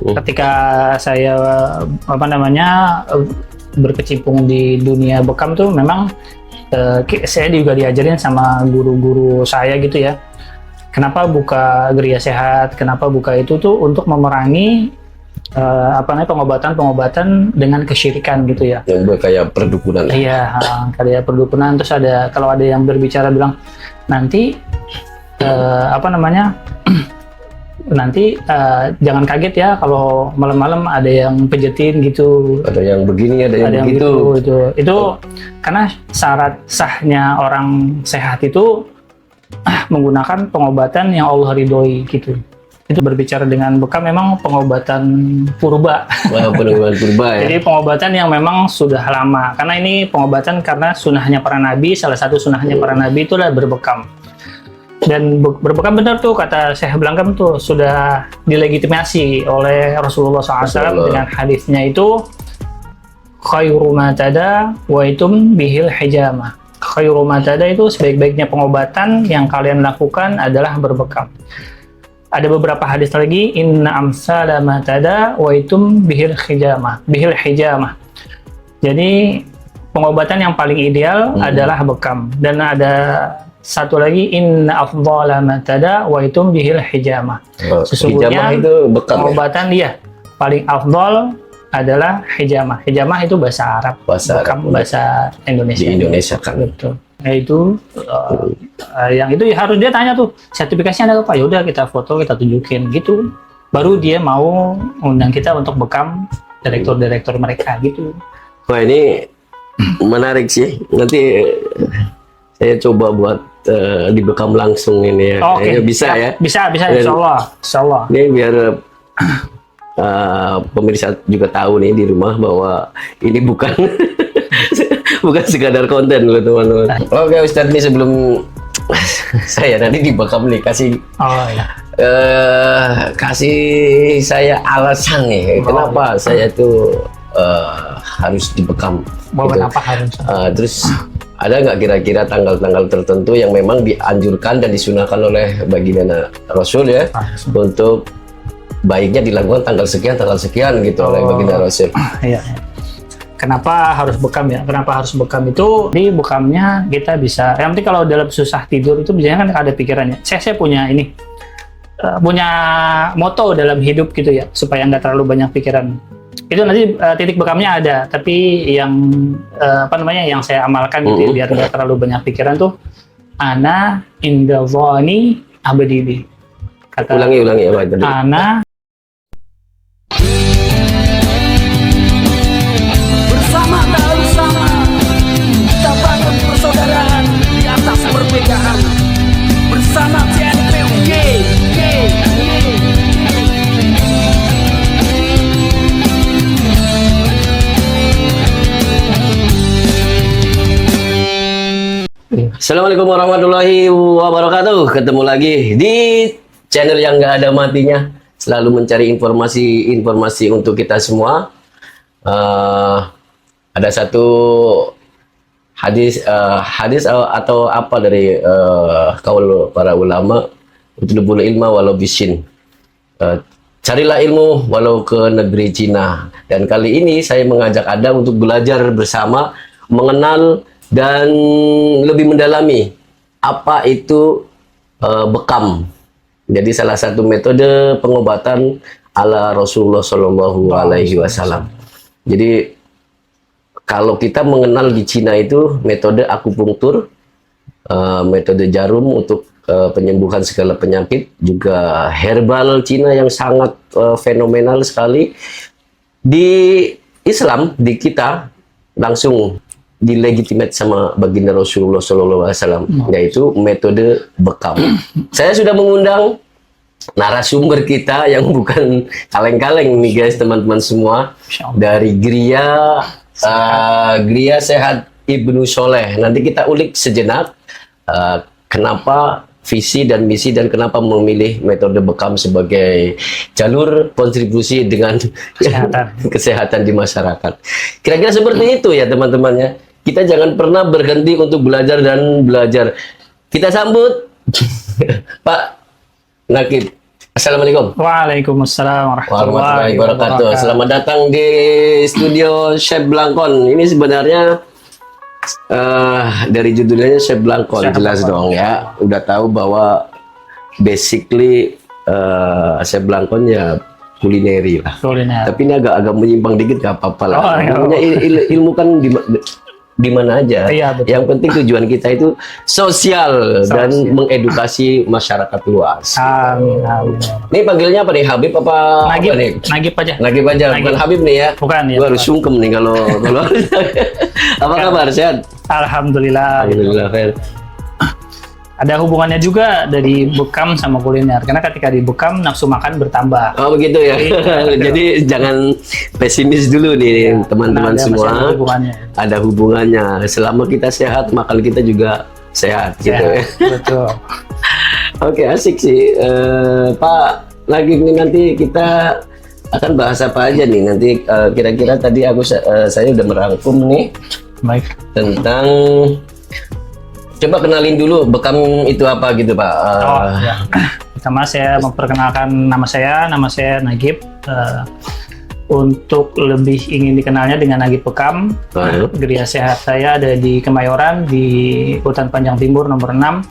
Ketika saya berkecimpung di dunia bekam tuh memang saya juga diajarin sama guru-guru saya gitu ya. Kenapa buka geria sehat? Kenapa buka itu tuh untuk memerangi pengobatan dengan kesyirikan gitu ya. Yang kayak perdukunan. Iya, kayak perdukunan. Terus kalau ada yang berbicara bilang nanti nanti jangan kaget ya kalau malam-malam ada yang pijetin gitu. Ada yang begini, ada yang begitu. Itu karena syarat sahnya orang sehat itu menggunakan pengobatan yang Allah ridhoi gitu. Itu berbicara dengan bekam memang pengobatan purba. Pengobatan purba ya. Jadi pengobatan yang memang sudah lama. Karena ini pengobatan karena sunahnya para nabi, salah satu sunahnya para nabi itu adalah berbekam. Dan berbekam benar tuh kata Syekh Blangkam tuh sudah dilegitimasi oleh Rasulullah SAW dengan hadisnya itu khairu matada wa itum bihil hijamah. Khairu matada itu sebaik-baiknya pengobatan yang kalian lakukan adalah berbekam. Ada beberapa hadis lagi inna amsala matada wa itum bihil hijamah. Jadi pengobatan yang paling ideal adalah bekam. Dan ada satu lagi inna afdhala matada wa itum bihil hijamah. Sesungguhnya hijamah itu bekam pengobatan dia paling afdal adalah hijamah. Hijamah itu bahasa Arab, bekam bahasa Indonesia. Di Indonesia kan. Betul. Nah itu yang itu harus dia tanya tuh sertifikasinya ada apa? Ya udah kita foto, kita tunjukin gitu. Baru dia mau undang kita untuk bekam direktur-direktur mereka gitu. Wah ini menarik sih. Nanti saya coba buat dibekam langsung ini ya. Oke. Bisa ya? Bisa insya Allah. Ini biar pemirsa juga tahu nih di rumah bahwa ini bukan bukan sekadar konten loh teman-teman. Oke Ustadz, ini sebelum saya nanti dibekam nih kasih kasih saya alasan nih kenapa saya tuh harus dibekam. Kenapa harus? Terus ada nggak kira-kira tanggal-tanggal tertentu yang memang dianjurkan dan disunahkan oleh baginda Rasul ya untuk baiknya dilakukan tanggal sekian gitu oleh baginda Rasul? Iya. Kenapa harus bekam ya? Kenapa harus bekam itu? Di bekamnya kita bisa. Yang penting kalau dalam susah tidur itu biasanya kan ada pikirannya. Saya punya ini, punya moto dalam hidup gitu ya, supaya nggak terlalu banyak pikiran. Itu nanti titik bekamnya ada, tapi yang yang saya amalkan gitu biar nggak terlalu banyak pikiran tuh ana inda dhani abdi. Kata ulangi apa tadi? Ana bersama kita bangun persaudaraan di atas perbedaan bersama CNPUG. Assalamualaikum warahmatullahi wabarakatuh. Ketemu lagi di channel yang nggak ada matinya, selalu mencari informasi untuk kita semua. Ada satu hadis atau apa dari kaul para ulama, utlubul ilma walau bisin. Carilah ilmu walau ke negeri Cina. Dan kali ini saya mengajak Anda untuk belajar bersama, mengenal dan lebih mendalami apa itu bekam. Jadi salah satu metode pengobatan ala Rasulullah Shallallahu Alaihi Wasallam. Jadi kalau kita mengenal di Cina itu metode akupunktur, metode jarum untuk penyembuhan segala penyakit, juga herbal Cina yang sangat fenomenal sekali. Di Islam, di kita langsung dilegitimate sama baginda Rasulullah SAW, yaitu metode bekam. Saya sudah mengundang narasumber kita yang bukan kaleng-kaleng nih guys, teman-teman semua, dari Geria Sehat Ibnu Soleh. Nanti kita ulik sejenak kenapa visi dan misi dan kenapa memilih metode bekam sebagai jalur kontribusi dengan kesehatan di masyarakat. Kira-kira seperti itu ya teman-temannya. Kita jangan pernah berhenti untuk belajar dan belajar. Kita sambut Pak Nakib. Assalamualaikum Waalaikumsalam warahmatullahi wabarakatuh. Selamat datang di studio Chef Blangkon. Ini sebenarnya dari judulnya Chef Blangkon, Chef jelas Blangkon. dong ya. Udah tahu bahwa basically Chef Blangkon ya kulineri lah. Kuliner. Tapi ini agak menyimpang dikit, gak apa-apa lah. Oh, nggak Namanya ilmu kan di mana aja. Iya, betul. Yang penting tujuan kita itu sosial dan mengedukasi masyarakat luas. Amin, amin. Ini panggilnya apa nih? Habib apa? Nagib, Apa nih? Nagib aja. Nagib aja, Nagib. bukan Habib nih ya. Bukan ya. Gua harus sungkem nih kalau apa kabar? Sehat? Alhamdulillah. Alhamdulillah, Fer. Ada hubungannya juga dari bekam sama kuliner. Karena ketika di bekam nafsu makan bertambah. Oh begitu ya. Iya. Jadi jangan pesimis dulu nih teman-teman Nah, ada semua. masih ada hubungannya. Ada hubungannya. Selama kita sehat, makan kita juga sehat gitu ya. Betul. Oke, asik sih. Pak, lagi nih nanti kita akan bahas apa aja nih? Nanti kira-kira tadi saya udah merangkum nih Baik. tentang, coba kenalin dulu bekam itu apa gitu Pak. Oh, ya. Pertama saya memperkenalkan nama saya Nagib. Untuk lebih ingin dikenalnya dengan Nagib Bekam, geria sehat saya ada di Kemayoran di Hutan Panjang Timur nomor 6.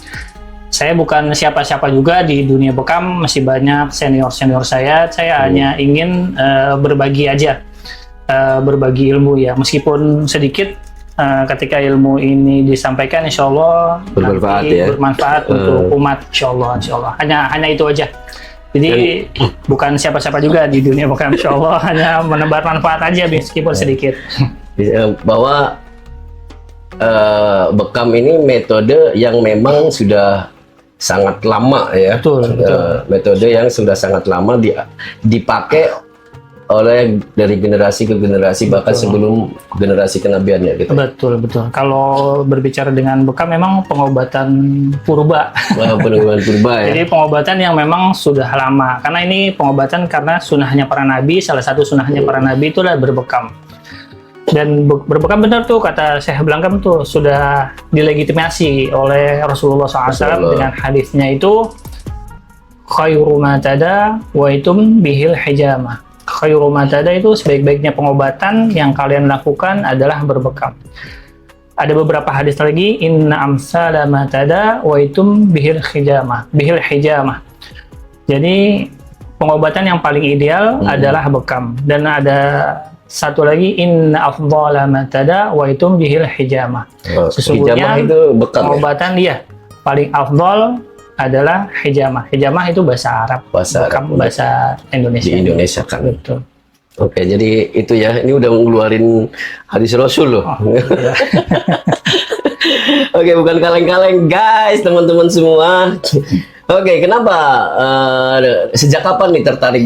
Saya bukan siapa-siapa juga di dunia bekam, masih banyak senior-senior saya. Saya hanya ingin berbagi aja, berbagi ilmu ya, meskipun sedikit. Ketika ilmu ini disampaikan, insya Allah Bermanfaat nanti ya. bermanfaat untuk umat, insya Allah. Hanya itu aja. Jadi bukan siapa-siapa juga di dunia bekam, insya Allah hanya menebar manfaat aja meskipun sedikit. Bahwa bekam ini metode yang memang sudah sangat lama ya. Betul, betul. Metode yang sudah sangat lama dipakai oleh dari generasi ke generasi, bahkan sebelum generasi kenabian ya gitu. Betul. Kalau berbicara dengan bekam memang pengobatan purba. Pengobatan purba ya. Jadi pengobatan yang memang sudah lama. Karena ini pengobatan karena sunahnya para nabi, salah satu sunahnya para nabi itu adalah berbekam. Dan berbekam benar tuh kata Syekh Blangkam tuh sudah dilegitimasi oleh Rasulullah SAW dengan hadisnya itu khairu ma tada wa itum bihil hijamah. Khairu ma tada itu sebaik-baiknya pengobatan yang kalian lakukan adalah berbekam. Ada beberapa hadis lagi, inna amsala ma tada wa itum bihil hijamah. Jadi pengobatan yang paling ideal adalah bekam. Dan ada satu lagi, inna afdhala ma tada wa itum bihil hijamah. Hijamah Sesungguhnya itu bekam ya? pengobatan dia paling afdal adalah hijamah. Hijamah itu bahasa Arab. Bahasa bekam Arab. bahasa Indonesia. Di Indonesia kan. Betul. Oke, jadi itu ya. Ini udah ngeluarin hadis Rasul loh. Iya. Oke, bukan kaleng-kaleng guys, teman-teman semua. Oke, kenapa sejak kapan nih tertarik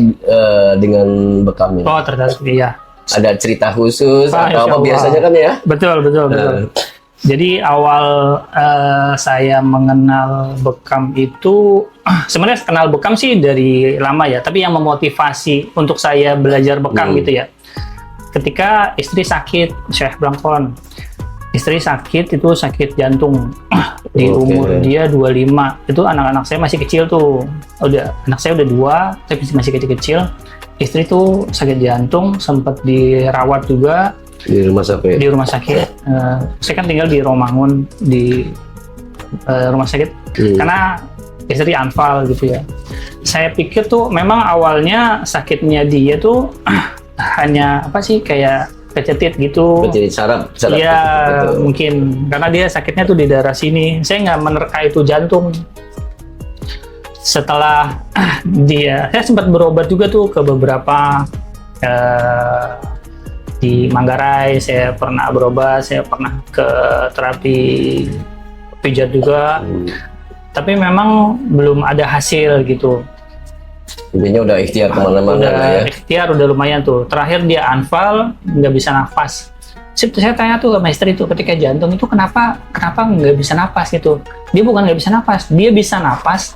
dengan bekam ini? Oh, tertarik iya. Ada cerita khusus Ah, atau insya apa Allah. biasanya kan ya? Betul. Jadi awal saya mengenal bekam itu sebenarnya kenal bekam sih dari lama ya, tapi yang memotivasi untuk saya belajar bekam gitu ya. Ketika istri sakit, Syekh Blangkon. Istri sakit itu sakit jantung. Di umur dia 25. Itu anak-anak saya masih kecil tuh. Anak saya udah 2, tapi masih kecil-kecil. Istri tuh sakit jantung, sempat dirawat juga Di rumah sakit. di rumah sakit. Saya kan tinggal di Romangun di rumah sakit karena istri anfal gitu ya. Saya pikir tuh memang awalnya sakitnya dia tuh hanya apa sih kayak kecetit gitu. Jadi saraf. Iya mungkin karena dia sakitnya tuh di daerah sini. Saya nggak menerka itu jantung. Setelah saya sempat berobat juga tuh ke beberapa di Manggarai, saya pernah berobat, saya pernah ke terapi pijat juga, tapi memang belum ada hasil gitu. Intinya udah ikhtiar kemana-mana Udah lah ya. ikhtiar udah lumayan tuh. Terakhir dia anfal, nggak bisa nafas. Saya tanya tuh sama istri itu ketika jantung itu kenapa nggak bisa nafas gitu. Dia bukan nggak bisa nafas, dia bisa nafas.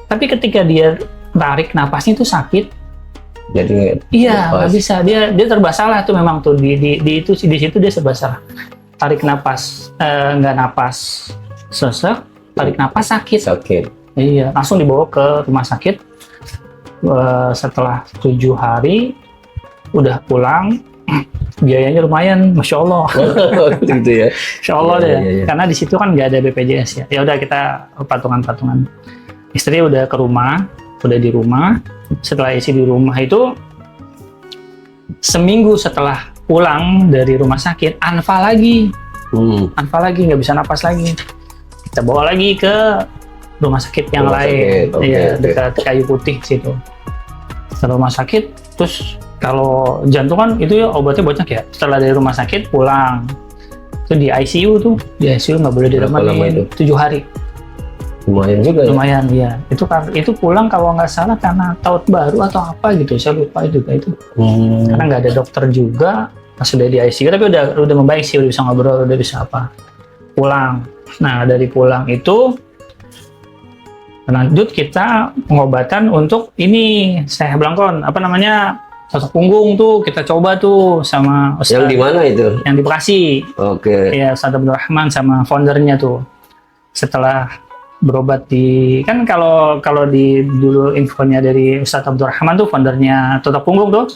Tapi ketika dia tarik nafasnya itu sakit. Jadi Iya, nggak bisa. Dia serba salah tuh memang tuh di situ dia serba salah. Tarik napas, nggak napas sesek, tarik napas sakit. sakit. Iya, langsung dibawa ke rumah sakit. setelah 7 hari udah pulang. Biayanya lumayan, masya Allah. Gitu ya. Insya Allah Iya, deh, iya, iya. karena di situ kan nggak ada BPJS ya. Ya udah kita patungan-patungan. Istri udah ke rumah, udah di rumah. Setelah isi di rumah itu, seminggu setelah pulang dari rumah sakit, anfa lagi, nggak bisa napas lagi. Kita bawa lagi ke rumah sakit yang Rumah lain, sakit, oke, ya oke. dekat Kayu Putih situ. Ke rumah sakit, terus kalau jantung kan itu ya obatnya banyak ya. Setelah dari rumah sakit pulang, itu di ICU tuh, di ICU nggak boleh Berapa lama diremetin itu? 7 hari. Lumayan juga ya. Lumayan ya. Itu pulang kalau nggak salah karena taut baru atau apa gitu, saya lupa juga itu. Karena nggak ada dokter juga, pas sudah di ICU, tapi udah membaik sih, udah bisa ngobrol, udah bisa apa. Pulang. Nah dari pulang itu lanjut kita pengobatan untuk ini, saya Blangkon, apa namanya, totok punggung tuh kita coba tuh sama Ustaz Yang di mana itu? yang di Bekasi. Oke. Ya, Ustaz Abdul Rahman sama foundernya tuh. Setelah berobat di, kan kalau di dulu infonya dari Ustaz Abdul Rahman tuh foundernya totok punggung tuh.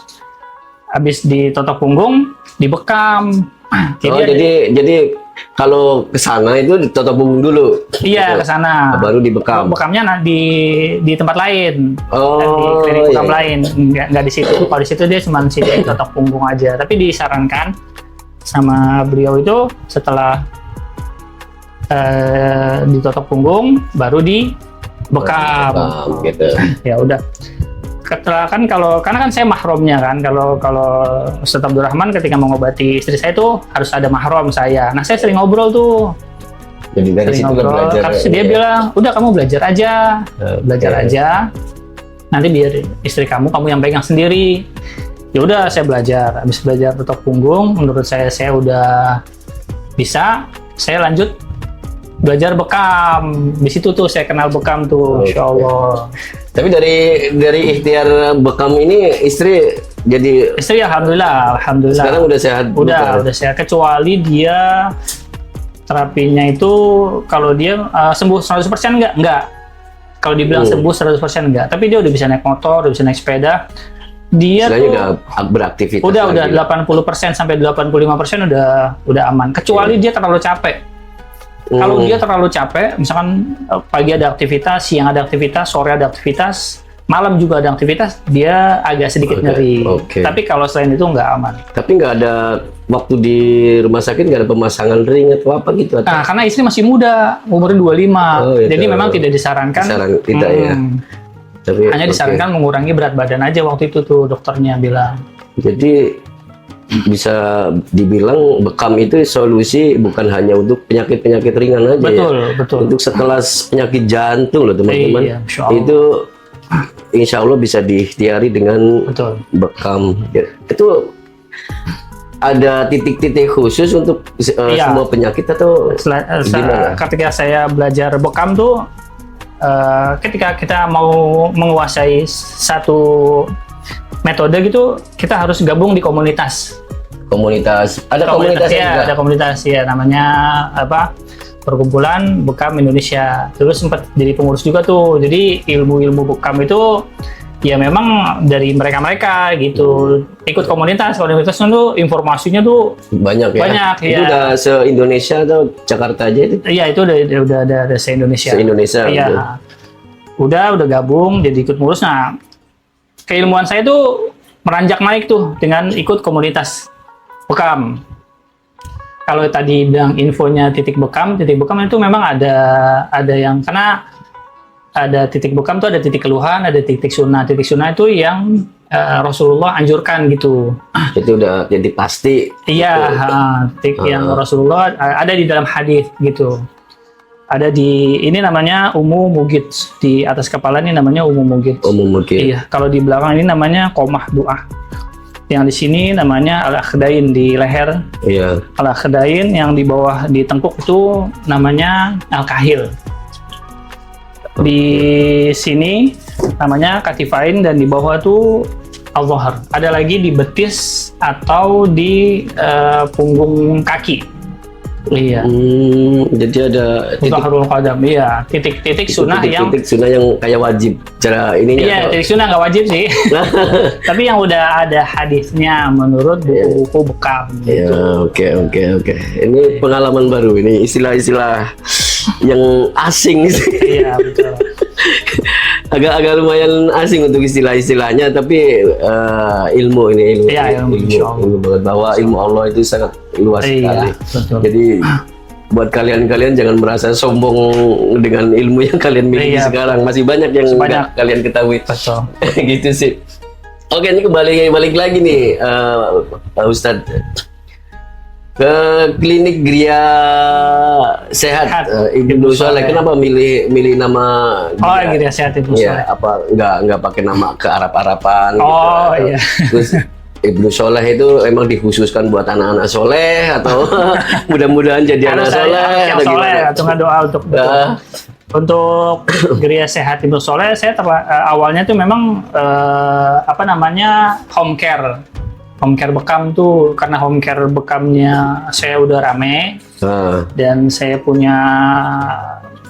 Habis di totok punggung dibekam. Jadi kalau ke sana itu ditotok punggung dulu. Iya, ke sana. Baru dibekam. Bekamnya di tempat lain. Oh, di klinik bekam iya. lain. Nggak di situ. Kalau di situ dia cuma sini totok punggung aja. Tapi disarankan sama beliau itu setelah ditotok punggung baru dibekam. Bekam, gitu. Ya udah. Kan karena kan saya mahromnya kan, kalau Ustaz Abdul Rahman ketika mengobati istri saya tuh harus ada mahrom saya. Nah saya sering ngobrol tuh, Jadi dari situ sering ngobrol. belajar. Terus dia bilang, udah kamu belajar aja, belajar Oke. aja. Nanti biar istri kamu yang pegang sendiri. Ya udah saya belajar. Habis belajar totok punggung, menurut saya udah bisa. Saya lanjut belajar bekam. Di situ tuh saya kenal bekam tuh, Oke. Insya Allah. Tapi dari ikhtiar bekam ini istri jadi Istri alhamdulillah. sekarang udah sehat. Udah sehat, kecuali dia terapinya itu kalau dia sembuh 100% enggak. Kalau dibilang sembuh 100% enggak, tapi dia udah bisa naik motor, udah bisa naik sepeda. Dia Istilahnya tuh udah beraktivitas. udah lagi. 80% sampai 85% udah aman. Kecuali dia terlalu capek. Kalau dia terlalu capek, misalkan pagi ada aktivitas, siang ada aktivitas, sore ada aktivitas, malam juga ada aktivitas, dia agak sedikit Oke, nyeri. oke. Tapi kalau selain itu nggak aman. Tapi nggak ada waktu di rumah sakit nggak ada pemasangan ring atau apa gitu? Atau? Nah, karena istri masih muda, umurnya 25. Oh, gitu. Jadi memang tidak disarankan. Tidak ya. Tapi Hanya oke. disarankan mengurangi berat badan aja waktu itu tuh dokternya bilang. Jadi bisa dibilang bekam itu solusi bukan hanya untuk penyakit-penyakit ringan aja Betul. ya. Untuk sekelas penyakit jantung loh teman-teman. Iya, Insya Allah. Itu insya Allah bisa diikhtiari dengan Betul. bekam. Ya, itu ada titik-titik khusus untuk Iya. semua penyakit atau gimana? Ketika saya belajar bekam tuh, ketika kita mau menguasai satu metode gitu, kita harus gabung di komunitas. Ada komunitas ya, juga. ada komunitas ya, namanya apa? Perkumpulan Bekam Indonesia. Terus sempat jadi pengurus juga tuh. Jadi ilmu-ilmu bekam itu ya memang dari mereka gitu. Ikut komunitas itu informasinya tuh Banyak ya. Banyak, Itu ya. udah se-Indonesia atau Jakarta aja itu? iya itu udah ada se-Indonesia. Se-Indonesia. Iya. gitu. Udah gabung jadi ikut pengurus. Nah, keilmuan saya tuh meranjak naik tuh dengan ikut komunitas bekam. Kalau tadi bilang infonya titik bekam itu memang ada yang, karena ada titik bekam tuh ada titik keluhan, ada titik sunnah. Titik sunnah itu yang Rasulullah anjurkan gitu. Itu udah jadi pasti. Iya, titik yang Rasulullah ada di dalam hadis gitu. Ada di ini namanya Ummu Mugid, di atas kepala ini namanya Ummu Mugid. Umum mungkin. Iya, kalau di belakang ini namanya Qomah Du'ah. Yang di sini namanya Al-Akhdain di leher. Iya. Al-Akhdain yang di bawah di tengkuk itu namanya Al-Kahil. Di sini namanya Katifain dan di bawah itu Al-Dhahar. Ada lagi di betis atau di punggung kaki. Iya. Jadi ada Dhahrul qadam. Iya, titik-titik sunnah yang titik sunnah yang kayak wajib cara ininya. iya, titik sunnah nggak wajib sih. Tapi yang udah ada hadisnya menurut buku-buku bekam Ya, gitu. oke. Ini pengalaman baru, ini istilah-istilah yang asing sih. Iya, betul. Agak lumayan asing untuk istilah-istilahnya, tapi ilmu ini ilmu, Iya, ilmu, insyaallah. ilmu banget, bahwa ilmu Allah itu sangat luas sekali. Iya, betul. Jadi buat kalian jangan merasa sombong dengan ilmu yang kalian miliki Iya, sekarang. Masih banyak yang Masih nggak kalian ketahui. Betul. Gitu sih. Oke, ini balik lagi nih, Pak Ustadz, ke klinik Gria Sehat, Sehat. Ibnu Soleh. Kenapa milih nama Oh, Gria Sehat Ibnu Iya, Soleh. apa nggak pakai nama ke Arab-Araban Oh, gitu? iya. Terus Ibnu Soleh itu emang dikhususkan buat anak-anak soleh atau mudah-mudahan jadi anak Harus saya soleh yang atau soleh gimana? atau nggak doa untuk Nah. untuk Gria Sehat Ibnu Soleh. Saya awalnya tuh memang apa namanya home care bekam tuh, karena home care bekamnya saya udah rame Nah, dan saya punya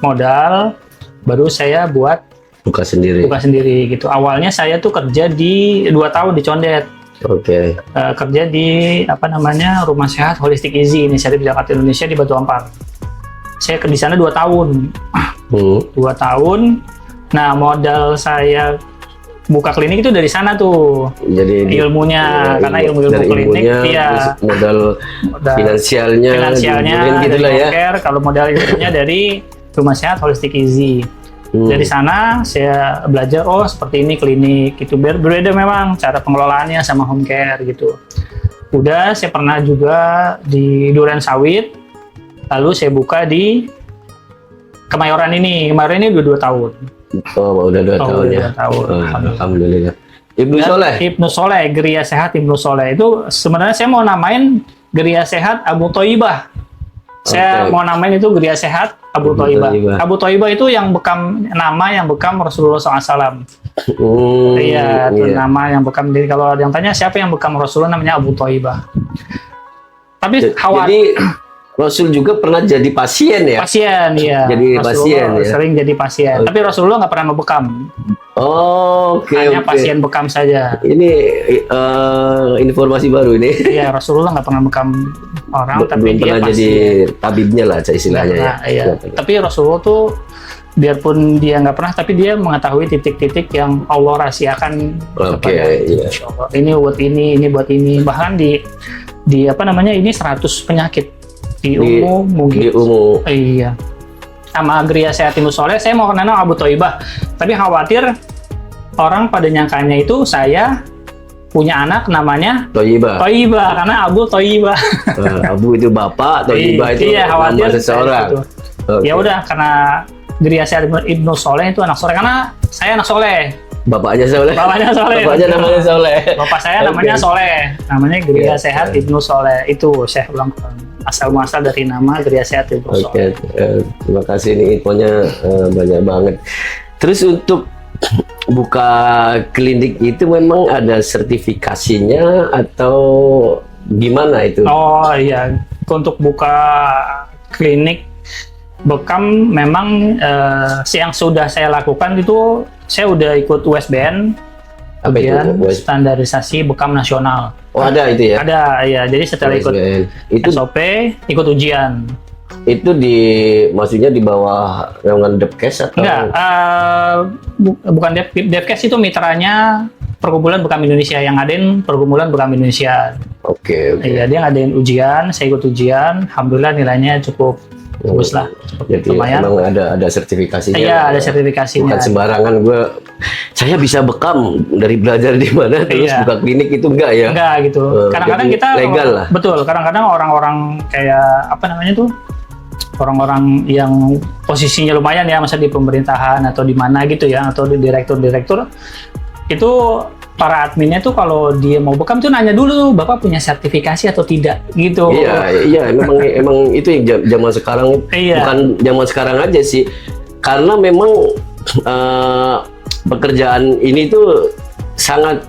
modal, baru saya buat buka sendiri. buka sendiri gitu. Awalnya saya tuh kerja di 2 tahun di Condet. Oke. Kerja di apa namanya Rumah Sehat Holistic Easy Inisiatif Zakat Indonesia di Batu Ampar. Saya di sana 2 tahun. 2 tahun. Nah, modal saya buka klinik itu dari sana tuh. Jadi Ilmunya, karena ilmu dari klinik, ilmunya, iya. terus modal Modal finansialnya dari gitu lah ya. Home Care, kalau modal ilmunya dari Rumah Sehat Holistic Easy. Dari sana saya belajar, oh seperti ini klinik gitu. Berbeda memang cara pengelolaannya sama home care gitu. Udah, saya pernah juga di Duren Sawit, lalu saya buka di Kemayoran ini. Kemayoran ini udah 2 tahun. Oh, udah 2 tahun udah ya. 2 tahun. Oh, Alhamdulillah. Ibnu Dan Soleh. Ibnu Soleh, Gria Sehat Ibnu Soleh itu sebenarnya saya mau namain Gria Sehat Abu Thaibah. Saya Oke. mau namain itu Gria Sehat Abu Abu Thaibah. Thaibah. Abu Thaibah itu yang nama yang bekam Rasulullah SAW. Iya, itu iya. nama yang bekam. Jadi kalau ada yang tanya siapa yang bekam Rasulullah, namanya Abu Thaibah. Tapi Jadi Rasul juga pernah jadi pasien ya? pasien, iya. Jadi Rasulullah pasien, ya? sering jadi pasien. Tapi Rasulullah nggak pernah membekam. Oh, oke. Hanya pasien bekam saja. Ini informasi baru ini. Iya, Rasulullah nggak pernah bekam orang, tapi Belum dia pernah pasien. jadi tabibnya lah istilahnya ya. Nah, iya. Nggak pernah. Tapi Rasulullah tuh biarpun dia nggak pernah, tapi dia mengetahui titik-titik yang Allah rahasiakan Oke, kepada iya. Insya Allah. Ini buat ini buat ini. Bahkan di apa namanya ini 100 penyakit di umum mungkin. Di umum. Iya. Sama Gria Sehat Ibnu Soleh, saya mau kenal Abu Thaibah. Tapi khawatir orang pada nyangkanya itu saya punya anak namanya Thaibah. Thaibah karena Abu Thaibah. Abu itu bapak, Thaibah itu Iya, nama khawatir seseorang. gitu. Oke. Ya udah, karena Gria Sehat Ibnu Soleh itu anak soleh, karena saya anak soleh. Bapaknya Soleh. Bapaknya Soleh. Bapaknya namanya Soleh. Bapak saya Oke. namanya Soleh, namanya Gria Iya, Sehat iya. Ibnu Soleh. Itu saya ulang asal muasal dari nama Gria Sehat Ibnu Oke, Soleh. terima kasih, ini infonya banyak banget. Terus untuk buka klinik itu memang ada sertifikasinya atau gimana itu? Oh iya, untuk buka klinik bekam memang yang sudah saya lakukan itu saya udah ikut USBN, Apa itu? kemudian standarisasi bekam nasional. Oh, ada itu ya? Ada, ya. Jadi setelah ikut USBN. Itu SOP, ikut ujian. maksudnya di bawah naungan Depkes atau? Enggak, bukan Devkes, itu mitranya Perkumpulan Bekam Indonesia, yang ngadain Perkumpulan Bekam Indonesia. Oke. Iya, dia ngadain ujian, saya ikut ujian, alhamdulillah nilainya cukup bagus lah, Jadi lumayan. memang ada sertifikasinya. Iya, ada sertifikasinya. Bukan sembarangan saya bisa bekam dari belajar di mana terus Iya. buka klinik itu enggak ya? Enggak gitu. Kadang-kadang jadi kita legal lah. Betul, kadang-kadang orang-orang kayak apa namanya tuh? Orang-orang yang posisinya lumayan ya, masa di pemerintahan atau di mana gitu ya, atau di direktur-direktur, itu para adminnya tuh kalau dia mau bekam tuh nanya dulu, Bapak punya sertifikasi atau tidak gitu. Iya, emang itu yang zaman sekarang, Iya. bukan zaman sekarang aja sih, karena memang pekerjaan ini tuh sangat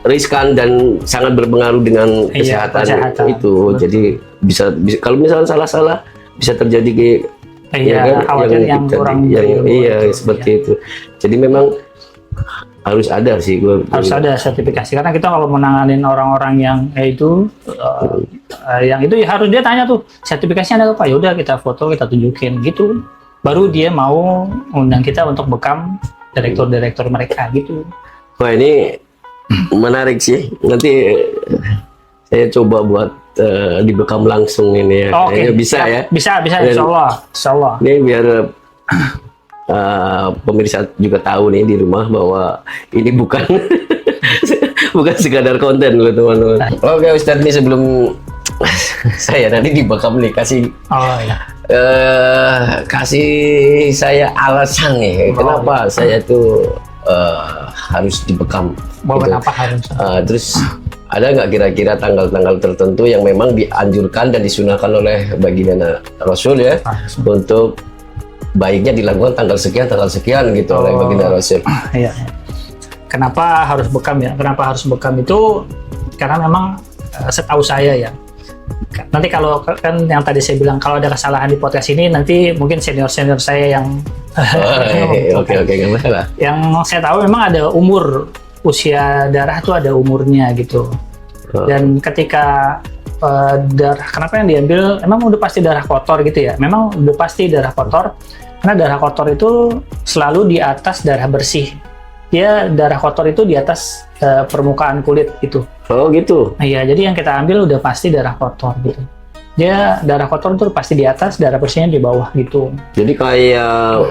riskan dan sangat berpengaruh dengan Iya, kesehatan kesehatan. itu. Betul. Jadi bisa kalau misalnya salah-salah bisa terjadi kayak Iya, khawatir yang kurang berilmu iya itu, seperti itu. Jadi memang harus ada sih harus ada sertifikasi karena kita kalau menanganin orang-orang yang yang itu ya harus dia tanya tuh sertifikasinya ada apa, ya udah kita foto, kita tunjukin gitu, baru dia mau undang kita untuk bekam direktur mereka gitu. Wah, ini menarik sih, nanti saya coba buat dibekam langsung ini ya. Oke, Kayaknya bisa ya, bisa Dan- insya Allah. ini biar pemirsa juga tahu nih di rumah bahwa ini bukan bukan sekadar konten loh teman-teman. Oke Ustadz, nih sebelum saya nanti dibekam nih, kasih Oh ya. kasih saya alasan nih kenapa saya tuh harus dibekam. Mau gitu. kenapa harus? Terus ada nggak kira-kira tanggal-tanggal tertentu yang memang dianjurkan dan disunahkan oleh baginda Rasul ya untuk baiknya dilakukan tanggal sekian gitu oleh baginda Rasul. Iya. Kenapa harus bekam ya? Kenapa harus bekam itu karena memang setahu saya ya. Nanti kalau kan yang tadi saya bilang kalau ada kesalahan di podcast ini nanti mungkin senior saya yang Oke nggak masalah. yang saya tahu memang ada usia darah tuh ada umurnya gitu. Dan ketika darah, kenapa yang diambil emang udah pasti darah kotor gitu ya? Memang udah pasti darah kotor karena darah kotor itu selalu di atas darah bersih. Dia darah kotor itu di atas permukaan kulit gitu. Oh gitu. Iya, jadi yang kita ambil udah pasti darah kotor gitu. Dia darah kotor itu pasti di atas, darah bersihnya di bawah gitu. Jadi kayak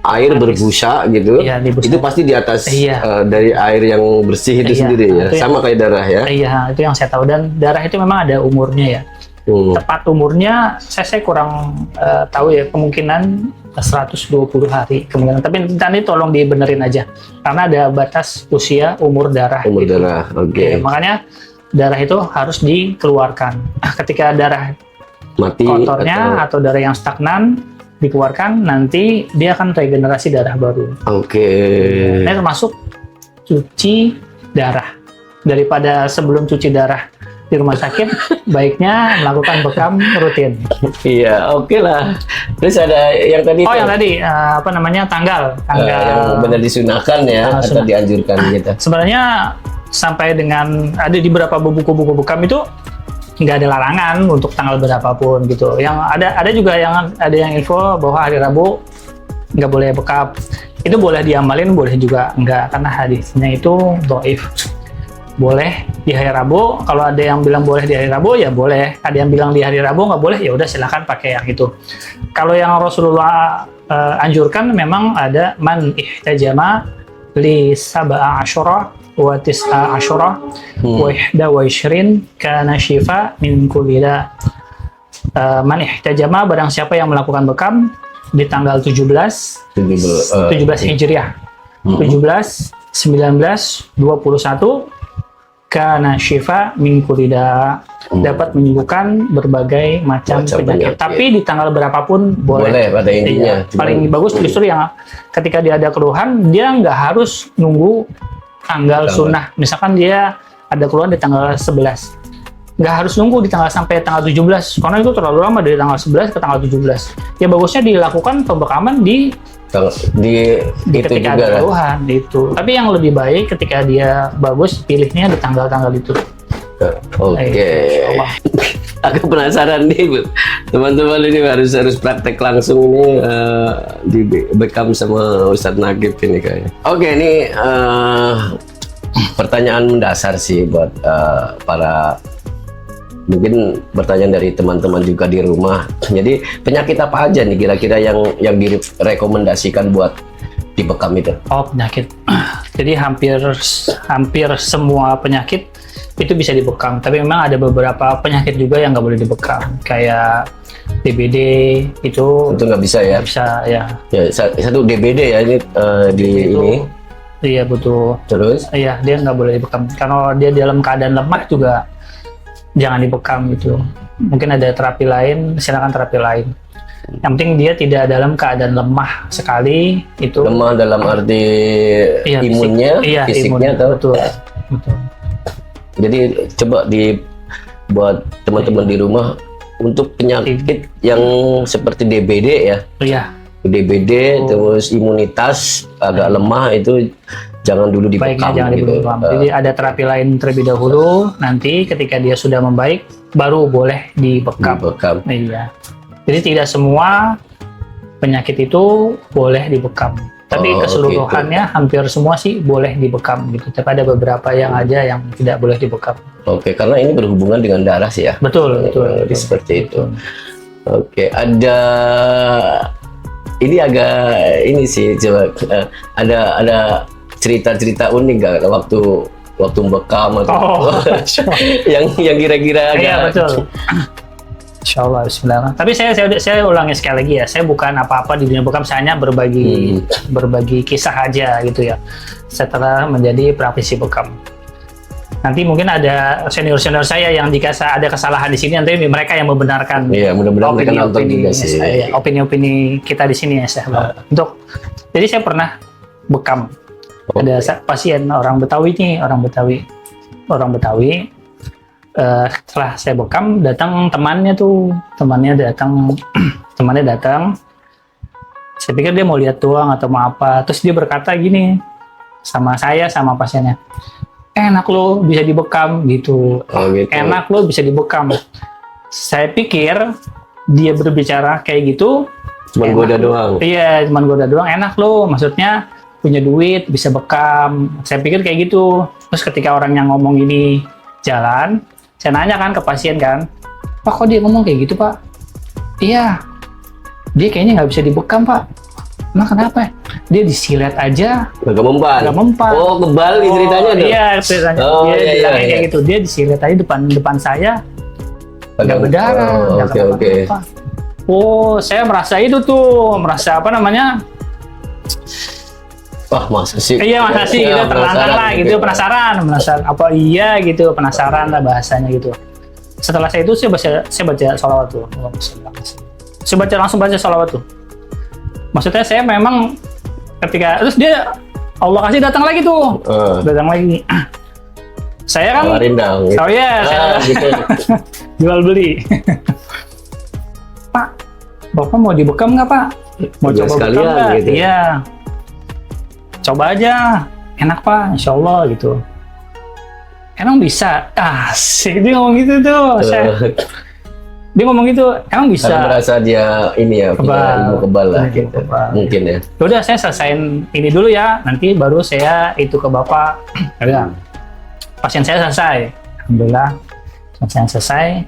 air berbusa gitu, Iya, dibusa. itu pasti di atas Iya. dari air yang bersih itu Iya, sendiri ya, itu yang- sama kayak darah ya. Iya, itu yang saya tahu. Dan darah itu memang ada umurnya ya. Tepat umurnya saya kurang tahu ya, kemungkinan 120 hari kemungkinan. Tapi nanti tolong dibenerin aja karena ada batas usia umur darah. Umur gitu. darah, oke. Ya, makanya darah itu harus dikeluarkan. Ketika darah Mati kotornya atau darah yang stagnan dikeluarkan, nanti dia akan regenerasi darah baru. Oke. Ini termasuk cuci darah. Daripada sebelum cuci darah di rumah sakit, baiknya melakukan bekam rutin. Iya, oke lah. Terus ada yang tadi Oh, tuh, yang tadi apa namanya tanggal yang benar disunahkan ya Tanggal atau sunah. dianjurkan gitu. Sebenarnya sampai dengan ada di beberapa buku-buku bekam itu nggak ada larangan untuk tanggal berapapun gitu. Yang ada juga yang ada yang info bahwa hari Rabu nggak boleh bekam. Itu boleh diamalin, boleh juga enggak karena hadisnya itu dhaif. Boleh di hari Rabu, kalau ada yang bilang boleh di hari Rabu ya boleh, ada yang bilang di hari Rabu nggak boleh ya udah silakan pakai yang itu. Kalau yang Rasulullah anjurkan memang ada man ihtajama li sab'a asyara wa tis'a asyara wa ihda wa ishrin kana syifa min kulli da. Man ihtajama barang siapa yang melakukan bekam di tanggal 17 Hijriah 17, 19, 21 karena syifa min kulida dapat menyembuhkan berbagai macam penyakit. Tapi di tanggal berapapun boleh. Boleh pada intinya. Iya. Paling bagus justru yang ketika dia ada keluhan, dia nggak harus nunggu tanggal sunnah. Misalkan dia ada keluhan di tanggal 11. Nggak harus nunggu di tanggal sampai tanggal 17. Karena itu terlalu lama dari tanggal 11 ke tanggal 17. Ya bagusnya dilakukan pembekaman di itu ketika juga ada lah. keluhan itu. Tapi yang lebih baik ketika dia bagus pilihnya di tanggal-tanggal itu. Oke. Insyaallah. Agak penasaran nih, Bu. Teman-teman ini harus praktek langsung ini di bekam sama Ustadz Nagib ini kayaknya. Oke, ini pertanyaan mendasar sih buat para mungkin pertanyaan dari teman-teman juga di rumah. Jadi penyakit apa aja nih kira-kira yang direkomendasikan buat dibekam itu? Oh, penyakit. Jadi hampir semua penyakit itu bisa dibekam. Tapi memang ada beberapa penyakit juga yang nggak boleh dibekam. Kayak DBD itu nggak bisa ya? nggak bisa ya. Ya satu DBD ya ini di Itu, ini. Iya betul. Terus? Iya dia nggak boleh dibekam. Kalau dia dalam keadaan lemah juga jangan dibekam gitu. Mungkin ada terapi lain, silakan terapi lain. Yang penting dia tidak dalam keadaan lemah sekali itu. Lemah dalam arti Iya, imunnya, iya, fisiknya imunnya, atau betul. Betul. jadi coba buat teman-teman di rumah untuk penyakit yang seperti DBD ya. Iya. DBD terus imunitas agak lemah itu jangan dulu Baiknya dibekam jangan gitu. dibekam. Jadi ada terapi lain terlebih dahulu. Nanti ketika dia sudah membaik, baru boleh dibekam. Dibekam. Iya. Jadi tidak semua penyakit itu boleh dibekam. Tapi Oh, keseluruhannya hampir semua sih boleh dibekam gitu. Tapi ada beberapa yang aja yang tidak boleh dibekam. Oke, karena ini berhubungan dengan darah sih ya. Betul, betul. Jadi seperti itu. Oke, ada ini agak ini sih coba ada cerita-cerita unik nggak waktu bekam atau Oh, yang kira-kira agak iya betul. Insya Allah, Bismillah. Tapi saya ulangi sekali lagi ya, saya bukan apa-apa di dunia bekam, saya hanya berbagi kisah aja gitu ya. Setelah menjadi praktisi bekam. Nanti mungkin ada senior-senior saya yang jika ada kesalahan di sini, nanti mereka yang membenarkan. Iya, mudah-mudahan mereka nonton juga sih. Opini-opini kita di sini ya, saya. Jadi saya pernah bekam. Ada pasien orang Betawi nih, orang Betawi. Setelah saya bekam, datang temannya datang. Saya pikir dia mau lihat doang atau mau apa. Terus dia berkata gini sama saya, sama pasiennya, enak lo bisa dibekam gitu. Oh, gitu. Enak lo bisa dibekam. Saya pikir dia berbicara kayak gitu Cuma goda doang. Iya, cuma goda doang. Enak lo, maksudnya punya duit bisa bekam. Saya pikir kayak gitu. Terus ketika orang yang ngomong ini jalan, saya nanya kan ke pasien kan, Pak kok dia ngomong kayak gitu Pak? Iya, dia kayaknya nggak bisa dibekam Pak. Emang kenapa? Dia disilet aja. Gak mempan. Oh, kebalik ceritanya tuh. Iya, ceritanya. Oh, Dia iya, bilangnya iya. kayak gitu. Dia disilet aja depan saya. Nggak berdarah. Oh, nggak oke. kenapa-napa. Oh, saya merasa itu tuh, merasa apa namanya? Wah, masa sih? Iya, masa sih gitu, terlantar lah gitu, penasaran apa iya gitu, penasaran lah bahasanya gitu. Setelah saya itu saya baca sholawat tuh. Saya langsung baca sholawat tuh. Maksudnya saya memang ketika terus dia Allah kasih datang lagi tuh. Datang lagi. Saya kan Tawarin dong. oh iya, saya Gitu. jual beli. Pak, Bapak mau dibekam nggak Pak? Mau Jual coba bekam sekalian, nggak? gitu. Iya. Coba aja, enak Pak, Insya Allah gitu. Emang bisa? Asik, dia ngomong gitu tuh. Dia ngomong gitu, emang bisa? Karena merasa dia ini ya, punya ilmu kebal lah Ilmu gitu. kebal. Mungkin ya. Udah saya selesain ini dulu ya, nanti baru saya itu ke Bapak. Udah. Pasien saya selesai. Alhamdulillah. Pasien selesai.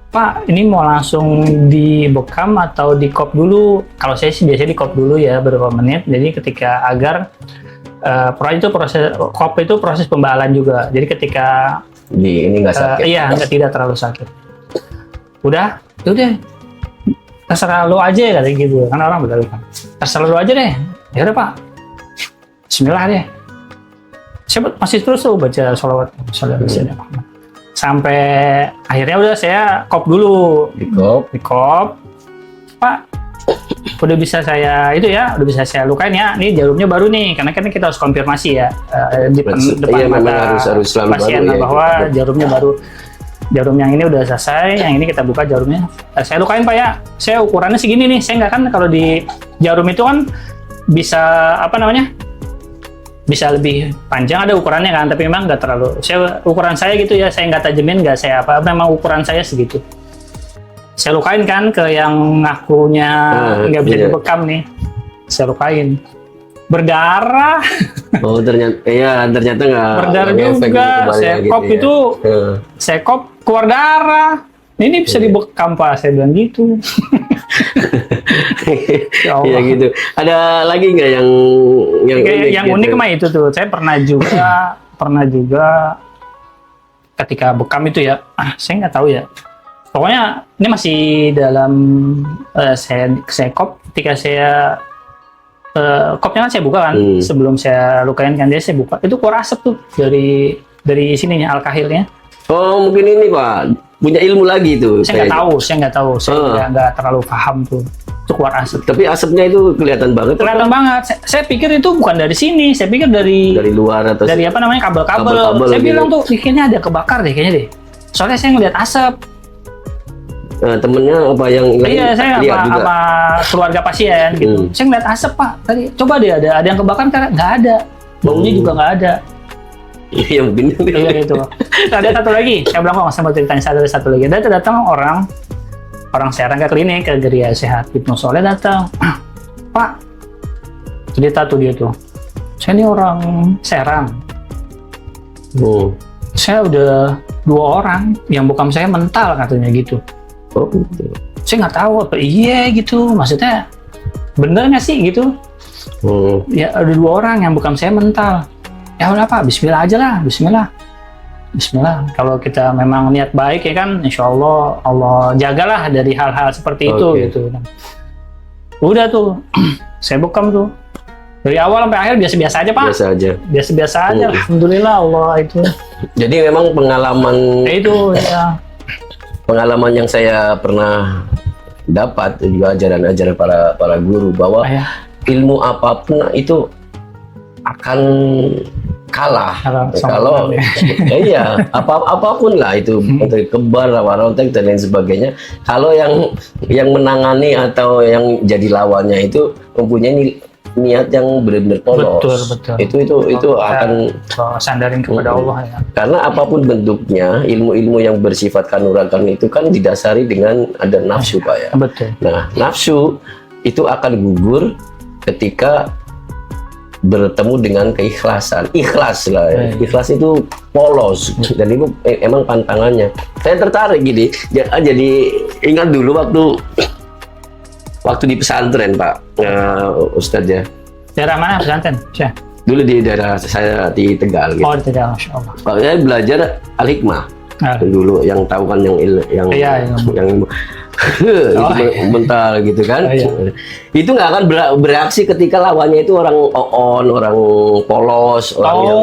Pak, ini mau langsung dibekam atau di kop dulu? Kalau saya sih biasanya di kop dulu ya, beberapa menit. Jadi ketika agar kop itu proses pembahalan juga. Jadi ketika Ini nggak sakit. iya, tidak terlalu sakit. Udah, terserah lo aja katanya gitu. Kan orang betul kan. Terserah lo aja deh. Ya udah Pak. Bismillah deh. Saya masih terus tuh baca sholawat. Sampai akhirnya udah saya kop dulu. Di kop. Pak, udah bisa saya lukain ya. Ini jarumnya baru nih, karena kan kita harus konfirmasi ya di depan Iya, memang mata harus selalu pasien baru ya, bahwa gitu. jarumnya baru. Jarum yang ini udah selesai, yang ini kita buka jarumnya. Saya lukain Pak ya. Saya ukurannya segini nih. Saya nggak kan kalau di jarum itu kan bisa apa namanya? Bisa lebih panjang ada ukurannya kan, tapi memang nggak terlalu. Ukuran saya gitu ya, saya nggak tajemin, nggak saya apa, memang ukuran saya segitu. Saya lukain kan ke yang ngakunya nggak bisa dibekam nih. Saya lukain. Berdarah. Oh, ternyata nggak. Berdarah nggak efek juga. gitu, Saya gitu kop ya. itu, saya kop keluar darah. Ini bisa dibekam Pak, saya bilang gitu. Ya Allah. Iya gitu. Ada lagi nggak yang yang gitu? unik mah itu tuh. Saya pernah juga ketika bekam itu ya. Saya nggak tahu ya. Pokoknya ini masih dalam saya kop ketika saya kopnya kan saya buka kan sebelum saya lukain kan dia saya buka itu keluar asap tuh dari sininya alkahilnya. Oh, mungkin ini Pak punya ilmu lagi tuh. Saya nggak tahu. Saya nggak terlalu paham tuh. Itu keluar asap. Tapi asapnya itu kelihatan banget. Kelihatan banget. Saya pikir itu bukan dari sini. Saya pikir dari luar atau dari apa namanya kabel-kabel. Saya gitu. bilang tuh kayaknya ada kebakar deh kayaknya deh. Soalnya saya ngeliat asap. temennya apa yang lain Iya, saya lihat juga. sama keluarga pasien gitu. Saya ngeliat asap Pak. Tadi coba deh ada yang kebakar karena nggak ada. Baunya juga nggak ada. Iya mungkin. Iya gitu. Ada satu lagi. Saya bilang kok nggak sama ceritanya. Ada satu lagi. Datang orang Serang ke klinik ke Geria Sehat Ibnu Soleh datang. Pak, cerita tuh dia tuh. Saya ini orang Serang. Saya udah 2 orang yang bukan saya mental katanya gitu. Oh, gitu. Saya nggak tahu apa iya gitu. Maksudnya bener nggak sih gitu? Ya ada 2 orang yang bukan saya mental. Ya udah Pak, Bismillah aja lah, Bismillah. Kalau kita memang niat baik ya kan, Insya Allah jagalah dari hal-hal seperti itu gitu. Udah tuh, saya bekam tuh. Dari awal sampai akhir biasa-biasa aja Pak. Biasa-biasa aja. Alhamdulillah Allah itu. Jadi memang pengalaman Itu ya. Pengalaman yang saya pernah dapat juga ajaran-ajaran para guru bahwa ilmu apapun itu akan kalah kalau iya apapun lah itu kembar rontek dan lain sebagainya, kalau yang menangani atau yang jadi lawannya itu mempunyai niat yang benar-benar polos. Betul. Itu akan sandarin kepada Allah ya. Karena apapun bentuknya, ilmu-ilmu yang bersifat kanuragan itu kan didasari dengan ada nafsu Pak ya. Betul. Nah, nafsu itu akan gugur ketika bertemu dengan keikhlasan. Ikhlas lah ya. Ikhlas itu polos dan itu emang pantangannya. Saya tertarik gini. Jadi ingat dulu waktu di pesantren Pak Ustadz ya. Daerah mana pesantren? Dulu di daerah saya di Tegal gitu. Oh di Tegal, Masya Allah. Saya belajar al-hikmah dulu, yang tahu kan yang ilmu. Itu mental gitu kan. Itu nggak akan bereaksi ketika lawannya itu orang orang polos, orang yang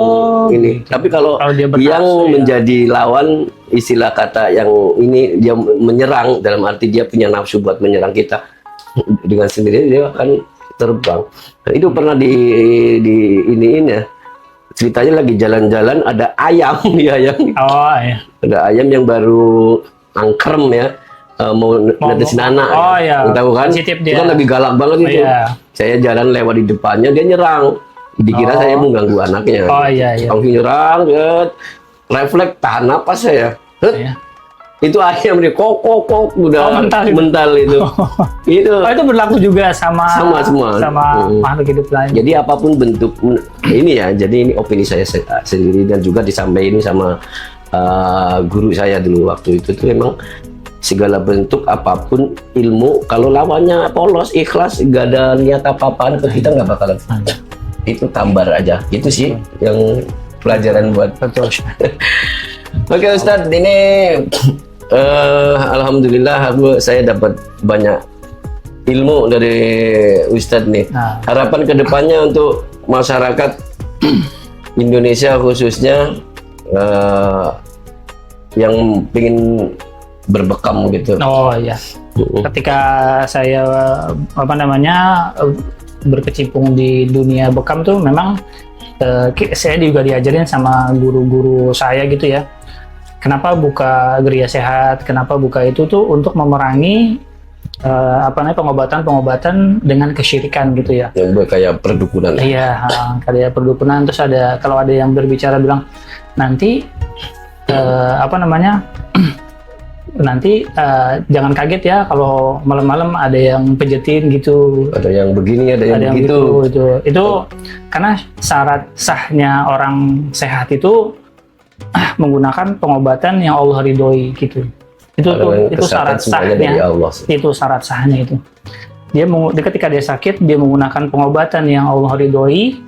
ini. Tapi kalau yang menjadi lawan, istilah kata yang ini, dia menyerang dalam arti dia punya nafsu buat menyerang kita, dengan sendirinya dia akan terbang. Nah, itu pernah di iniin ya. Ceritanya lagi jalan-jalan ada ayam ada ayam yang baru angkrem ya, mau netesin anak. Tahu kan? Itu kan lagi galak banget itu. Saya jalan lewat di depannya, dia nyerang. Dikira saya mengganggu anaknya. Langsung nyerang, refleks tahan napas saya. Itu ayam dia kok udah mental itu. Itu berlaku juga sama semua makhluk hidup lain. Jadi apapun bentuk ini ya, jadi ini opini saya sendiri dan juga disampaikan sama guru saya dulu waktu itu tuh, memang segala bentuk apapun ilmu, kalau lawannya polos, ikhlas, gak ada niat apa-apaan ke kita, nggak bakalan itu tambar aja. Itu sih yang pelajaran buat Oke Ustadz, ini alhamdulillah saya dapat banyak ilmu dari Ustadz nih. Harapan kedepannya untuk masyarakat Indonesia khususnya yang ingin berbekam gitu. Ketika saya berkecimpung di dunia bekam tuh memang saya juga diajarin sama guru-guru saya gitu ya. Kenapa buka Geria Sehat? Kenapa buka itu tuh untuk memerangi pengobatan dengan kesyirikan gitu ya. Yang kayak perdukunan. Iya, kayak perdukunan. Terus kalau ada yang berbicara bilang nanti jangan kaget ya kalau malam-malam ada yang pejetin gitu. Ada yang begini, ada yang begitu. Itu karena syarat sahnya orang sehat itu menggunakan pengobatan yang Allah ridhoi gitu. Itu syarat sahnya. Itu syarat sahnya itu. Ketika dia sakit, dia menggunakan pengobatan yang Allah ridhoi,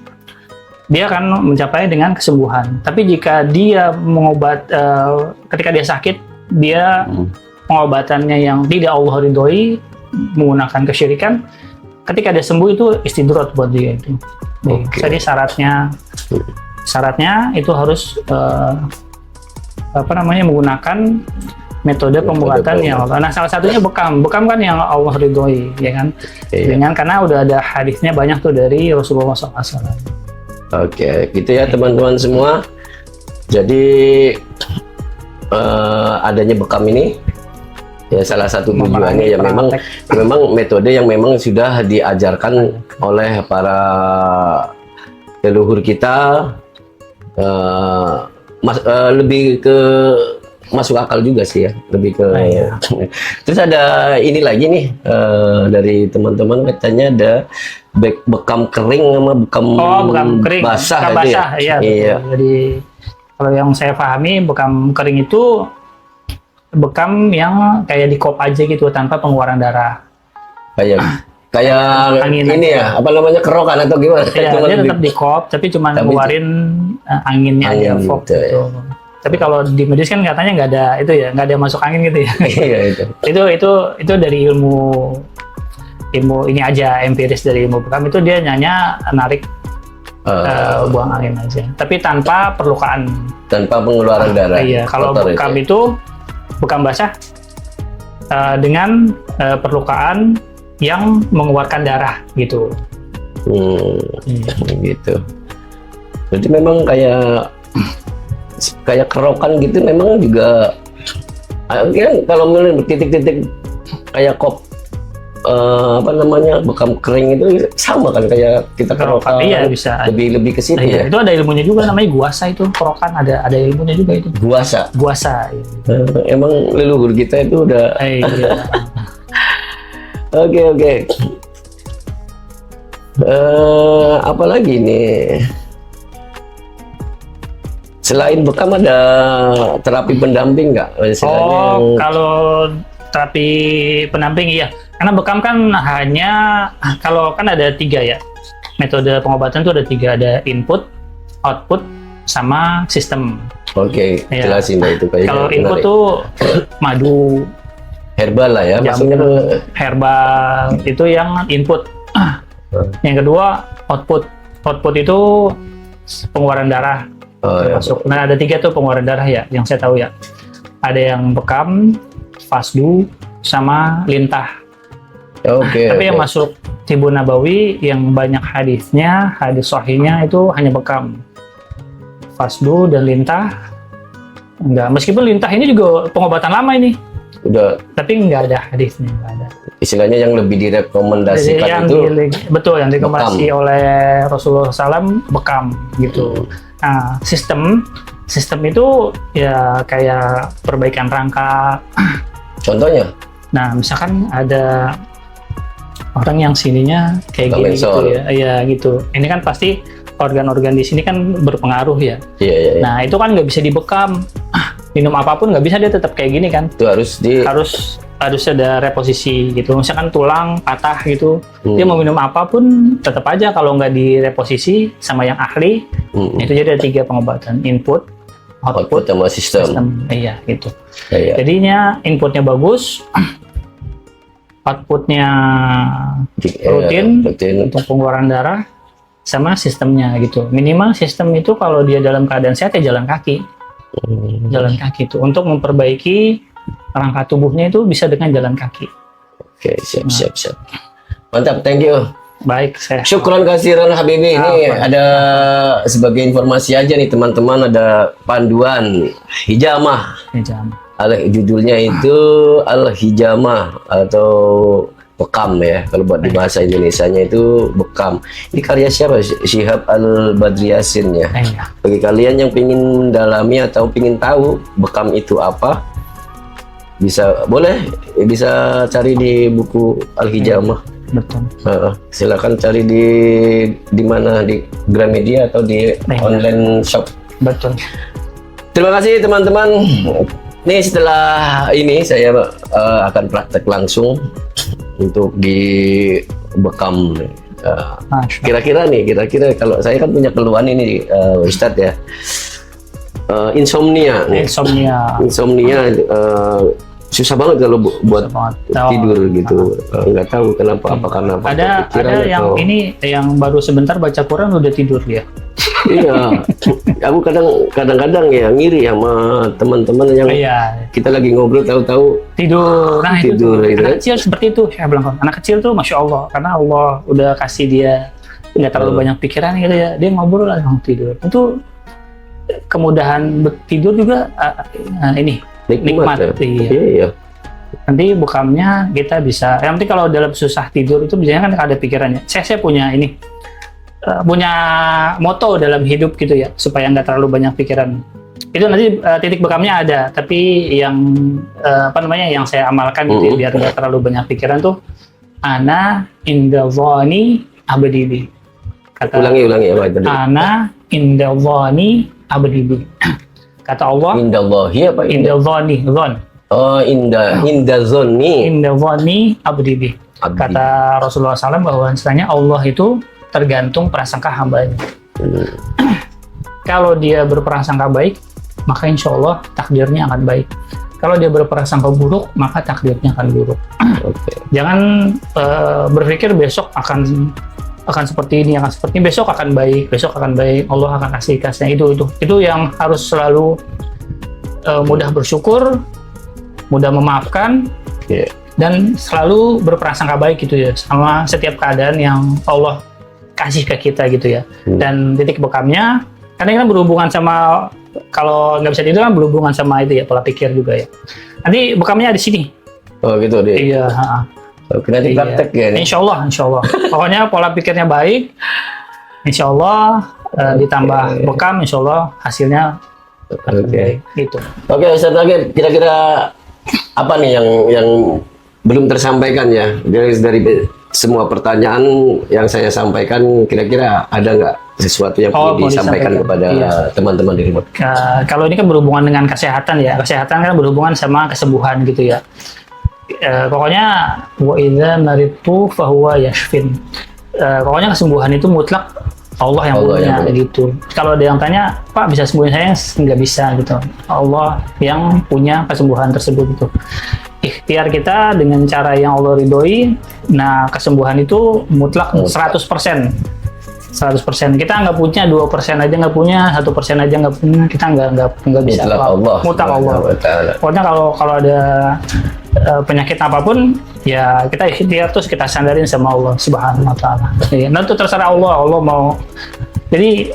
dia akan mencapai dengan kesembuhan. Tapi jika dia ketika dia sakit, dia pengobatannya yang tidak Allah ridhoi, menggunakan kesyirikan, ketika dia sembuh itu istidrot buat dia itu. Jadi syaratnya itu harus menggunakan metode pengobatan yang Allah. Nah, salah satunya bekam kan yang Allah ridhoi, ya kan? Karena udah ada hadisnya banyak tuh dari Rasulullah SAW. Oke, gitu ya teman-teman semua. Jadi adanya bekam ini Ya salah satu tujuannya Memerangi ya memang metode yang memang sudah diajarkan oleh para leluhur kita, lebih ke masuk akal juga sih ya, lebih ke. Iya. Terus ada ini lagi nih, dari teman-teman katanya ada bekam kering sama bekam, bekam kering, basah bekam itu ya? basah, iya. Iya. Betul. Jadi kalau yang saya pahami bekam kering itu bekam yang kayak di kop aja gitu tanpa pengeluaran darah. Kayak Angin ini aja. ya, apa namanya, kerokan atau gimana? Iya, Cuman dia tetap di kop, tapi cuma Tapi ngeluarin anginnya aja, angin fog gitu, gitu. Tapi kalau di medis kan katanya nggak ada itu ya, nggak ada masuk angin gitu ya. Iya itu. itu dari ilmu ini aja, empiris dari ilmu bekam itu dia hanya narik buang angin aja, tapi tanpa perlukaan. Tanpa pengeluaran darah. Iya, kalau Kotor bekam itu. itu bekam basah dengan perlukaan yang mengeluarkan darah gitu. Gitu. Berarti memang kayak kerokan gitu, memang juga kan kalau melihat titik-titik kayak kop, apa namanya, bekam kering itu sama kan kayak kita kerokan. Iya, bisa. Lebih ke situ ya. Itu ada ilmunya juga, namanya guasa itu, kerokan ada ilmunya juga itu. Guasa. Guasa. Emang leluhur kita itu udah. Iya. Oke. Apa lagi nih? Selain bekam ada terapi pendamping nggak? Kalau terapi pendamping iya. Karena bekam kan hanya, kalau kan ada 3 ya. Metode pengobatan itu ada 3, ada input, output, sama sistem. Oke, Ya. jelasin deh itu kayak. Kalau input tuh madu, herbal lah ya, maksudnya. herbal itu yang input. Yang kedua output. Output itu pengeluaran darah. Masuk. Nah, ada 3 tuh pengeluaran darah ya, yang saya tahu ya. Ada yang bekam, fasdu, sama lintah. Tapi yang masuk Tibun Nabawi yang banyak hadisnya, hadis sahihnya itu hanya bekam, fasdu dan lintah. Enggak, meskipun lintah ini juga pengobatan lama ini. Udah. Tapi nggak ada hadisnya, nggak ada. Istilahnya yang lebih direkomendasikan Betul, yang direkomendasi oleh Rasulullah SAW bekam gitu. Nah, sistem itu ya kayak perbaikan rangka. Contohnya? Nah, misalkan ada orang yang sininya kayak gini gitu ya, iya gitu. Ini kan pasti organ-organ di sini kan berpengaruh ya. Iya. Nah, itu kan nggak bisa dibekam. Minum apapun nggak bisa, dia tetap kayak gini kan. Itu harus ada reposisi gitu. Misalkan tulang patah gitu, dia mau minum apapun tetap aja kalau nggak direposisi sama yang ahli. Itu jadi ada 3 pengobatan: input, output sama sistem. Iya gitu. Iya. Jadinya inputnya bagus, outputnya rutin untuk pengeluaran darah, sama sistemnya gitu. Minimal sistem itu kalau dia dalam keadaan sehat ya jalan kaki. Jalan kaki itu untuk memperbaiki rangka tubuhnya itu bisa dengan jalan kaki. Oke, siap. Mantap, thank you. Baik, saya. Syukran kasiran Habibi. Ini ada sebagai informasi aja nih teman-teman, ada panduan hijamah. Judulnya itu Al-Hijamah atau bekam ya, kalau buat di bahasa Indonesianya itu bekam. Ini karya siapa? Syihab Al-Badri Yasin ya. Bagi kalian yang ingin mendalami atau ingin tahu bekam itu apa, bisa cari di buku Al-Hijamah. Betul. Silakan cari di mana, di Gramedia atau di online shop. Betul. Terima kasih teman-teman. Nih setelah ini saya akan praktek langsung untuk di bekam. Kira-kira kalau saya kan punya keluhan ini Ustadz ya, insomnia. Susah banget kalau buat tidur gitu. Nggak tahu kenapa, apa karena ada yang ini yang baru sebentar baca Quran udah tidur dia. Iya, aku kadang-kadang ya ngiri sama teman-teman yang kita lagi ngobrol tahu-tahu tidur. Nah tidur, itu anak kecil seperti itu. Saya bilang anak kecil tuh masya Allah, karena Allah udah kasih dia nggak terlalu banyak pikiran gitu ya, dia ngobrol langsung tidur. Itu kemudahan tidur juga ini nikmat. Iya. Nanti bekamnya kita bisa, yang penting kalau dalam susah tidur itu biasanya kan ada pikirannya. Saya punya ini, punya moto dalam hidup gitu ya, supaya nggak terlalu banyak pikiran. Itu nanti titik bekamnya ada, tapi yang yang saya amalkan gitu ya, biar nggak terlalu banyak pikiran tuh, ana inda dhani abdi bi. Kata Ulangi apa tadi? ana inda dhani abdi bi. Kata Allah, Indallahi apa inda dhani, dhon. Oh, inda zonni Inda dhani abdi bi. abdi. Kata Rasulullah SAW bahwa istilahnya Allah itu tergantung prasangka hambanya. Kalau dia berprasangka baik, maka insya Allah takdirnya akan baik. Kalau dia berprasangka buruk, maka takdirnya akan buruk. Oke. Jangan berpikir besok akan seperti ini, akan seperti ini, besok akan baik, Allah akan kasihnya itu yang harus selalu mudah bersyukur, mudah memaafkan, Yeah. dan selalu berprasangka baik gitu ya sama setiap keadaan yang Allah kasih ke kita gitu ya. Dan titik bekamnya karena kan berhubungan sama, kalau nggak bisa tidur kan berhubungan sama itu ya, pola pikir juga ya. Nanti bekamnya di sini. Oh gitu deh. Iya. Oke, nanti praktek ya nih. Insya Allah. Pokoknya pola pikirnya baik. Insya Allah ditambah bekam, insya Allah hasilnya akan Oke. baik. Gitu. Oke, Ustaz lagi kira-kira apa nih yang belum tersampaikan ya dari semua pertanyaan yang saya sampaikan, kira-kira ada nggak sesuatu yang perlu mau disampaikan kepada Iya. teman-teman di remote? Kalau ini kan berhubungan dengan kesehatan ya, kesehatan kan berhubungan sama kesembuhan gitu ya. Pokoknya wa idza maridtu fahuwa yashfin. Pokoknya kesembuhan itu mutlak Allah yang punya gitu. Kalau ada yang tanya, Pak bisa sembuhin saya? Nggak bisa gitu. Allah yang punya kesembuhan tersebut gitu. Ikhtiar kita dengan cara yang Allah ridhoi, nah kesembuhan itu mutlak 100%. 100%. Kita nggak punya 2% aja nggak punya, 1% aja nggak punya, kita nggak bisa. Mutlak Allah. Mutlak Allah. Pokoknya kalau ada penyakit apapun, ya kita ikhtiar terus kita sandarin sama Allah Subhanahu Wa Taala. Ya, nah itu terserah Allah mau. Jadi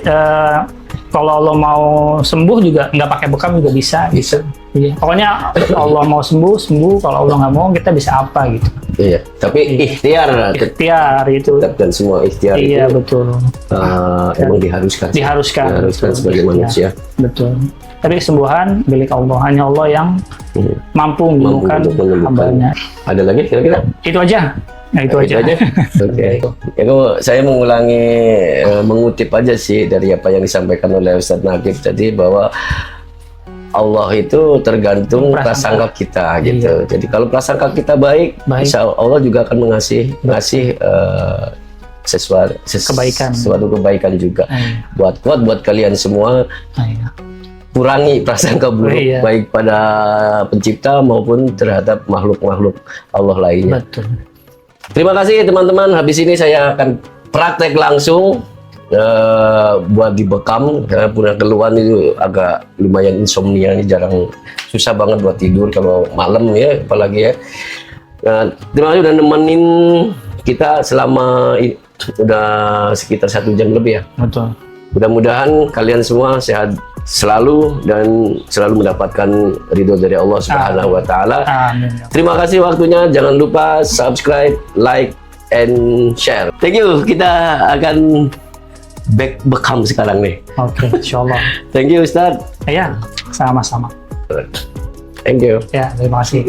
kalau Allah mau sembuh juga nggak pakai bekam juga bisa. Bisa. Iya. Pokoknya Allah mau sembuh. Kalau Allah nggak mau kita bisa apa gitu. Iya. Tapi ikhtiar Ikhtiar itu. dan semua ikhtiar Iya itu betul. emang diharuskan. Diharuskan sebagai Iya, manusia. betul. Tapi kesembuhan milik Allah, hanya Allah yang mampu menyembuhkan untuk menyembuhkan. hambanya. Ada lagi kira-kira? Itu aja. Nah, itu aja. Oke. Itu saya mengulangi, mengutip aja sih dari apa yang disampaikan oleh Ustadz Nagib tadi, bahwa Allah itu tergantung prasangka kita gitu. Jadi kalau prasangka kita baik, insya Allah juga akan ngasih sesuatu kebaikan juga. Buat kalian semua. Kurangi prasangka buruk baik pada pencipta maupun terhadap makhluk-makhluk Allah lainnya. Betul. Terima kasih teman-teman. Habis ini saya akan praktek langsung buat dibekam, karena punya keluhan itu agak lumayan insomnia, ini susah banget buat tidur kalau malam ya, apalagi ya. Terima kasih udah nemenin kita selama udah sekitar 1 jam lebih ya. Betul. Mudah-mudahan kalian semua sehat selalu dan selalu mendapatkan ridho dari Allah Subhanahu wa Ta'ala. Amin. Terima kasih waktunya. Jangan lupa subscribe, like, and share. Thank you. Kita akan bekam sekarang nih. Oke, insyaallah. Thank you, Ustadz. Ya, sama-sama. Thank you. Ya, terima kasih.